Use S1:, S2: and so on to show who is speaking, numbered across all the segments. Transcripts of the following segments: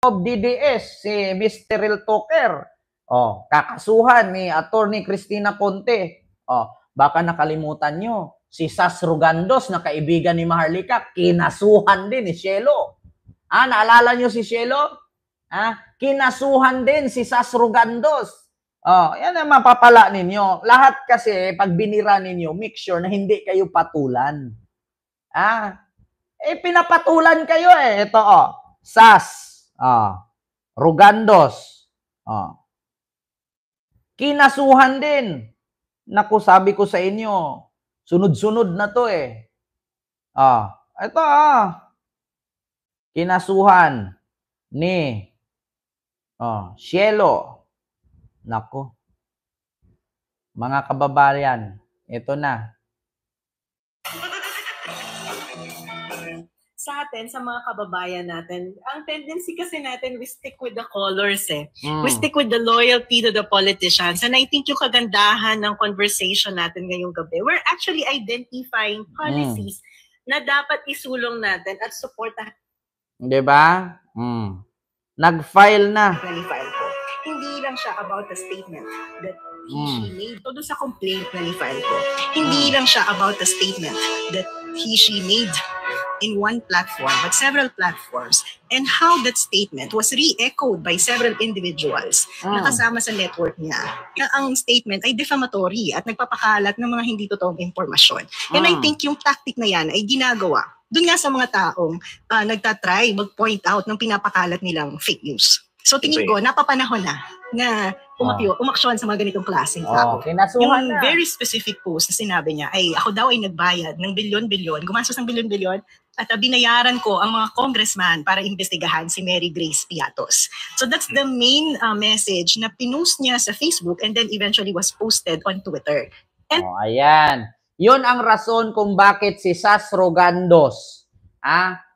S1: of DDS, si Mr. Ril Tucker. Kakasuhan ni Attorney Cristina Conte. Baka nakalimutan nyo, si Sas Rugandos na kaibigan ni Maharlika, kinasuhan din ni Cielo. Naalala nyo si Cielo? Kinasuhan din si Sas Rugandos. Yan ang mapapala ninyo. Lahat kasi, pag binira ninyo, make sure na hindi kayo patulan. Pinapatulan kayo eh. Ito, Sas, Rugandos, kinasuhan din. Naku, sabi ko sa inyo, sunod-sunod na to eh. Ito, kinasuhan ni Cielo. Naku, mga kababayan, ito na.
S2: Sa atin, sa mga kababayan natin, ang tendency kasi natin, we stick with the colors eh. We stick with the loyalty to the politicians. And I think yung kagandahan ng conversation natin ngayong gabi, we're actually identifying policies na dapat isulong natin at supportahan.
S1: Diba? Nag-file na.
S2: Na-file ko. Hindi lang siya about the statement that she made. Todo sa complaint na ni-file ko. Hindi lang siya about the statement that she made in one platform, but several platforms, and how that statement was re-echoed by several individuals na kasama sa network niya, na ang statement ay defamatory at nagpapakalat ng mga hindi totoong impormasyon. And I think yung tactic na yan ay ginagawa dun nga sa mga taong nagtatry mag-point out ng pinapakalat nilang fake news. So tingin ko, napapanahon na umaksyon sa mga ganitong klaseng tao. Yung very specific post na sinabi niya, ay ako daw ay nagbayad ng bilyon-bilyon, gumastos ng bilyon-bilyon, at binayaran ko ang mga congressman para imbestigahan si Mary Grace Piatos. So that's the main message na pinost niya sa Facebook and then eventually was posted on Twitter. And
S1: ayan. Yun ang rason kung bakit si Sas Rugandos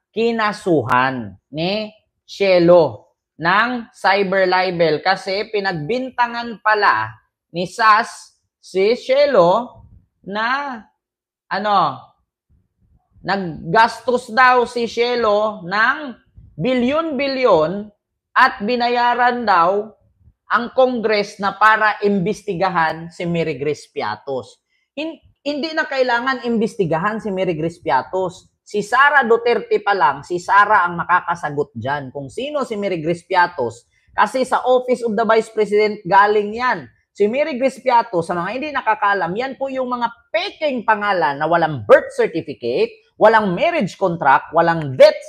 S1: kinasuhan ni Cielo ng cyber libel kasi pinagbintangan pala ni Sas si Cielo na naggastos daw si Cielo ng bilyon-bilyon at binayaran daw ang Congress na para imbestigahan si Mary Grace Piatos. Hindi na kailangan imbestigahan si Mary Grace Piatos. Si Sara Duterte pa lang, si Sara ang makakasagot dyan kung sino si Mary Grace Piatos. Kasi sa Office of the Vice President galing yan. Si Mary Grace Piatos, sa mga hindi nakakalam, yan po yung mga peking pangalan na walang birth certificate, walang marriage contract, walang death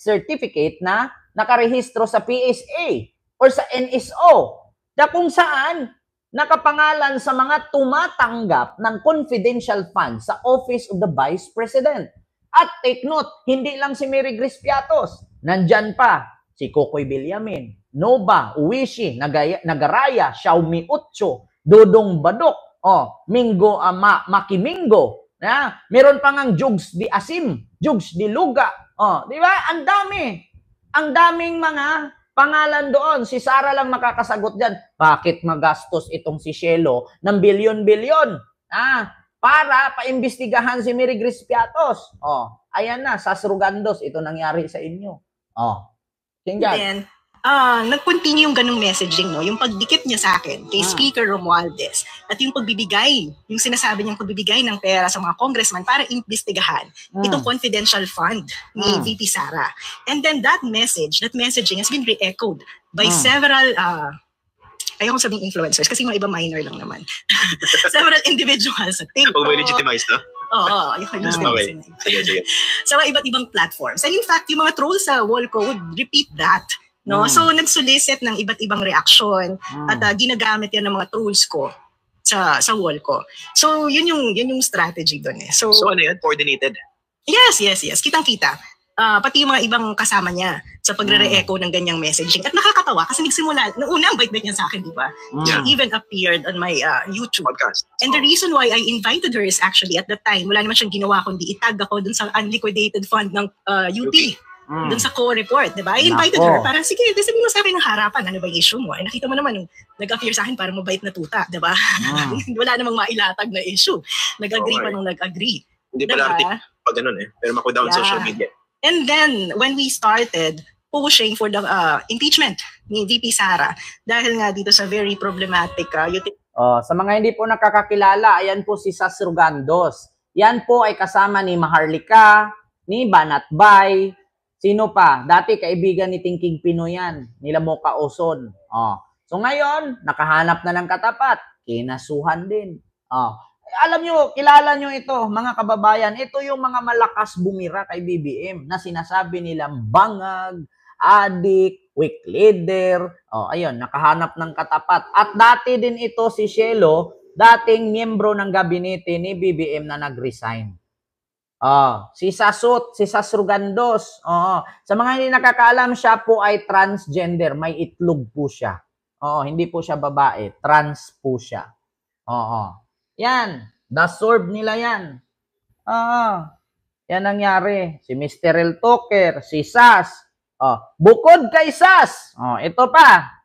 S1: certificate na nakarehistro sa PSA or sa NSO. Na kung saan nakapangalan sa mga tumatanggap ng confidential funds sa Office of the Vice President. At take note, hindi lang si Mary Grace Piatos. Nandyan pa si Kokoy Villamin, Nova, Uwishi, Nagaraya, Xiaomi Utso, Dodong Badok, Mingo Makimingo. Meron pa ngang Jugs di Asim, Jugs di Luga. Di ba? Ang dami. Ang daming mga pangalan doon. Si Sara lang makakasagot dyan. Bakit magastos itong si Cielo ng bilyon-bilyon? Para paimbestigahan si Mary Grace Piatos. Ayan na, Sas Rugandos, ito nangyari sa inyo.
S2: Then, nag-continue yung ganung messaging, no? Yung pagdikit niya sa akin kay Speaker Romualdez at yung pagbibigay, yung sinasabi niyang pagbibigay ng pera sa mga congressman para imbestigahan itong confidential fund ni VP Sara. And then that messaging has been re-echoed by several ayoko sabing influencers kasi mga iba minor lang naman. Several individuals sa TikTok.
S3: Pag may legitimize na?
S2: Oo, ayoko legitimize. Sa mga iba't ibang platforms. And in fact, yung mga trolls sa Wallco would repeat that. No? So, nagsolicit ng iba't ibang reaksyon at ginagamit yan ng mga trolls ko sa Wallco. So, yun yung strategy doon eh. So
S3: ano yan? Coordinated?
S2: Yes. Kitang-kita. Pati yung mga ibang kasama niya sa pagre-re-echo ng ganyang messaging. At nakakatawa kasi nagsimula, nung una ang bait-bait niya sa akin, di ba? She even appeared on my YouTube podcast. And the reason why I invited her is actually at the time, wala naman siyang ginawa kundi itag ako dun sa unliquidated fund ng UP. Dun sa co-report, di ba? I invited her para, sige, sabihin mo sa akin ng harapan, ano ba yung issue mo? Ay, nakita mo naman, nung nag-appear sa akin, parang mabait na tuta, di ba? Wala namang mailatag na issue. Nag-agree pa nung nag-agree.
S3: Hindi pala article pag ganun eh. Pero mako down social media.
S2: And then, when we started pushing for the impeachment ni VP Sara dahil nga dito sa very problematic
S1: sa mga hindi po nakakakilala, ayan po si Sas Rugandos. Yan po ay kasama ni Maharlika, ni Banatbay, sino pa? Dati kaibigan ni Tingking Pinoy yan, nila Mocha Oson. So ngayon, nakahanap na ng katapat, kinasuhan din. Alam nyo, kilala nyo ito, mga kababayan, ito yung mga malakas bumira kay BBM na sinasabi nilang bangag, adik, weak leader. Ayun, nakahanap ng katapat. At dati din ito si Cielo, dating miyembro ng gabinete ni BBM na nag-resign. Si Sasot, si Sas Rugandos. Sa mga hindi nakakaalam, siya po ay transgender. May itlog po siya. Hindi po siya babae. Trans po siya. Yan. Deserve nila yan. Yan nangyari. Si Mr. El Toker, si Sas. Bukod kay Sas. Ito pa.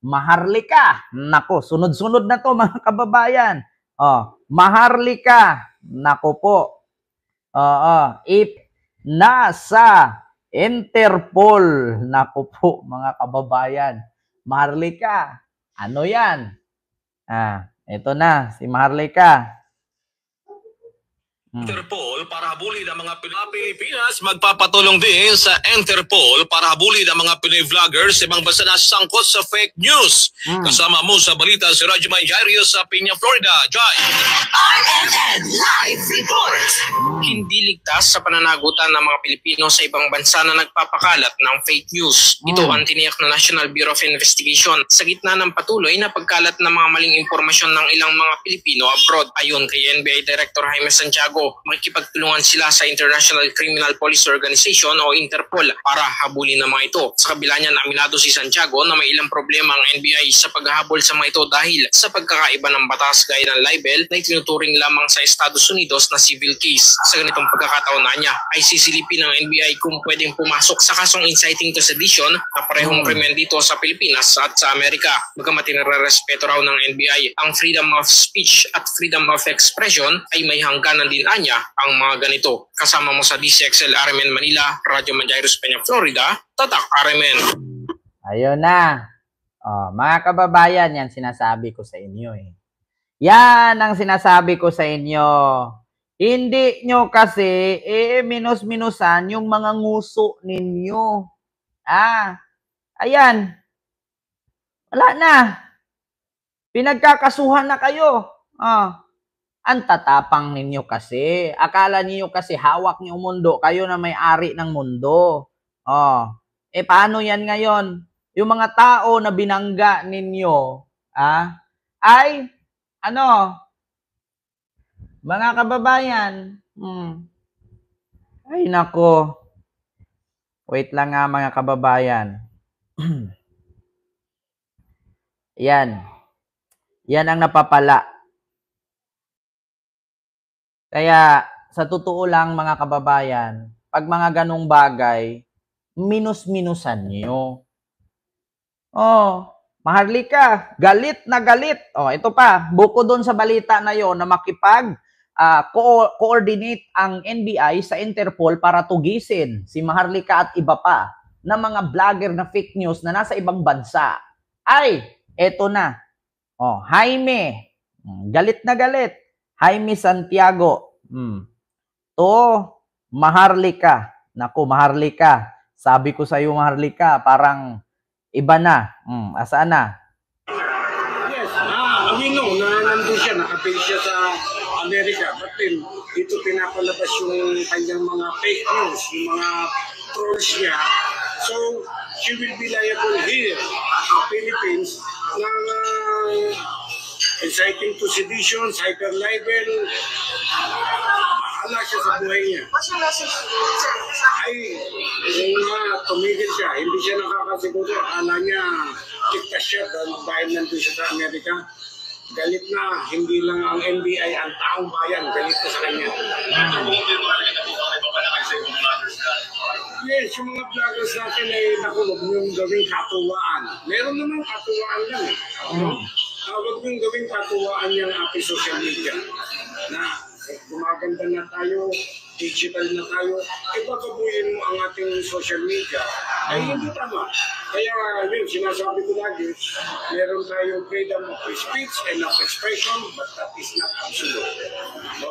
S1: Maharlika. Nako, sunod-sunod na to mga kababayan. Maharlika. Nako po. Nasa Interpol. Nako po mga kababayan. Maharlika. Ano yan? Ito na, si Maharlika.
S3: Interpol para habulin ang mga Pilipinas magpapatulong din sa Interpol para habulin ang mga Pinoy vloggers sa ibang bansa na sangkot sa fake news. Kasama mo sa balita si Radyo Manjario sa Piña, Florida. Jai!
S4: RNN Live Report! Hindi ligtas sa pananagutan ng mga Pilipino sa ibang bansa na nagpapakalat ng fake news. Ito ang tiniyak na National Bureau of Investigation sa gitna ng patuloy na pagkalat ng mga maling impormasyon ng ilang mga Pilipino abroad. Ayon kay NBI Director Jaime Santiago, makikipagtulungan sila sa International Criminal Police Organization o Interpol para habulin ang mga ito. Sa kabila niyan, aminado si Santiago na may ilang problema ang NBI sa paghahabol sa mga ito dahil sa pagkakaiba ng batas gaya ng libel na itinuturing lamang sa Estados Unidos na civil case. Sa ganitong pagkakataon na niya ay sisilipin ng NBI kung pwedeng pumasok sa kasong inciting to sedition na parehong krimen dito sa Pilipinas at sa Amerika. Bagamat nire-respeto raw ng NBI ang freedom of speech at freedom of expression ay may hangganan din niya ang mga ganito. Kasama mo sa DCXL RMN Manila, Radyo Manjairos Peña, Florida, Tatak RMN.
S1: Ayun na. Mga kababayan, yan sinasabi ko sa inyo eh. Yan ang sinasabi ko sa inyo. Hindi nyo kasi minus-minusan yung mga nguso ninyo. Ayan. Wala na. Pinagkakasuhan na kayo. Ang tatapang ninyo kasi. Akala niyo kasi hawak niyo mundo. Kayo na may-ari ng mundo. Paano yan ngayon? Yung mga tao na binangga ninyo, ay, mga kababayan, ay nako. Wait lang nga mga kababayan. Yan. Yan ang napapala. Kaya, sa totoo lang mga kababayan, pag mga ganong bagay, minus-minusan nyo. Maharlika, galit na galit. Ito pa, buko doon sa balita na yon na makipag-coordinate ang NBI sa Interpol para tugisin si Maharlika at iba pa na mga vlogger na fake news na nasa ibang bansa. Ay, eto na. Jaime, galit na galit. Jaime Santiago. Maharlika. Naku, Maharlika. Sabi ko sa iyo, Maharlika, parang iba na. Asaan na?
S5: Yes. We know na nandun siya, nakapage siya sa Amerika. But then, dito pinapalabas yung kanyang mga fake news, yung mga trolls niya. So, she will be liable here sa Philippines ng inciting to sedition, cyber libel, bahala siya sa buhay niya. Ay, yung tumigil siya, hindi siya nakakasiguro. Akala niya, ligtas siya dahil nandun siya sa Amerika. Galit na, hindi lang ang NBI, ang taong bayan, galit na sa kanya. Yes, yung mga vloggers natin ay nakulog yung gawing katuwaan. Meron naman katuwaan lang eh. Huwag yung gawing katuwaan yung ating social media na gumaganda na tayo, digital na tayo, babaguhin mo ang ating social media. Ay hindi tama. Kaya yun, sinasabi ko lagi, meron tayong freedom of speech and of expression, but that is not absolute. No?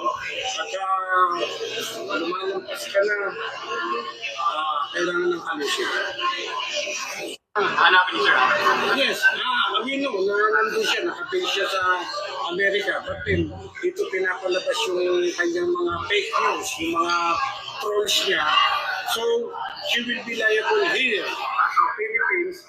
S5: Pagka lumalampas ka na, kailangan ng kalusin.
S3: Hanapin niyo, sir.
S5: Yes, we know na nandun siya, nakabase siya sa Amerika. But then, dito pinapalabas yung kanyang mga fake news, yung mga trolls niya. So, she will be liable here sa Philippines.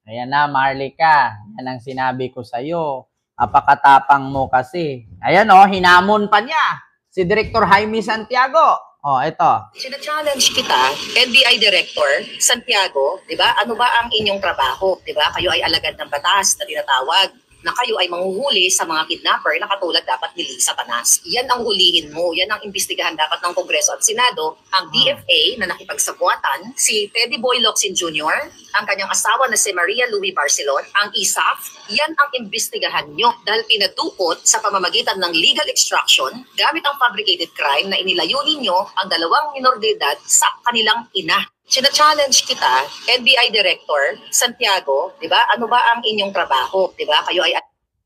S1: Ayan na, Marlica. Yan ang sinabi ko sa'yo. Apakatapang mo kasi. Ayan o, hinamon pa niya. Si Director Jaime Santiago. Oh, ito.
S6: Sina-challenge kita, NBI Director, Santiago, di ba? Ano ba ang inyong trabaho? Di ba? Kayo ay alagad ng batas na tinatawag na kayo ay manghuhuli sa mga kidnapper na katulad dapat ni Lisa Panas. Yan ang hulihin mo. Yan ang imbestigahan dapat ng Kongreso at Senado. Ang DFA na nakipagsabwatan, si Teddy Boy Locsin Jr., ang kanyang asawa na si Maria Louie Barcelon, ang ISAF, yan ang imbestigahan nyo dahil pinadukot sa pamamagitan ng legal extraction gamit ang fabricated crime na inilayo ninyo ang dalawang minor de edad sa kanilang ina. Sina-challenge kita, NBI Director, Santiago, di ba? Ano ba ang inyong trabaho? Di ba? Kayo ay...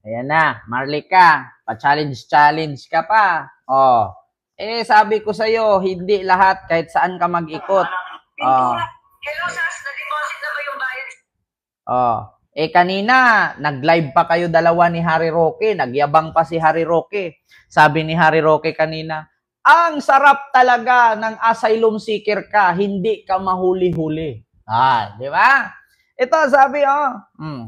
S1: Ayan na, Marlica. Pa-challenge ka pa. Oh. Sabi ko sa'yo, hindi lahat kahit saan ka mag-ikot. Oh.
S6: Hello, Sas. Na-deposit na ba yung bayad?
S1: Oh. Kanina, nag-live pa kayo dalawa ni Harry Roque. Nagyabang pa si Harry Roque. Sabi ni Harry Roque kanina, ang sarap talaga ng asylum seeker ka, hindi ka mahuli-huli. Di ba? Ito sabi,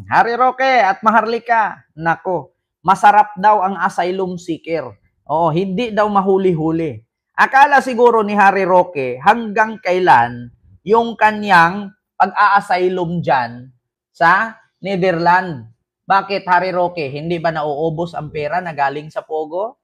S1: Harry Roque at Maharlika, nako, masarap daw ang asylum seeker. Hindi daw mahuli-huli. Akala siguro ni Harry Roque hanggang kailan yung kanyang pag-a-asylum dyan sa Netherlands. Bakit, Harry Roque? Hindi ba nauubos ang pera na galing sa Pogo?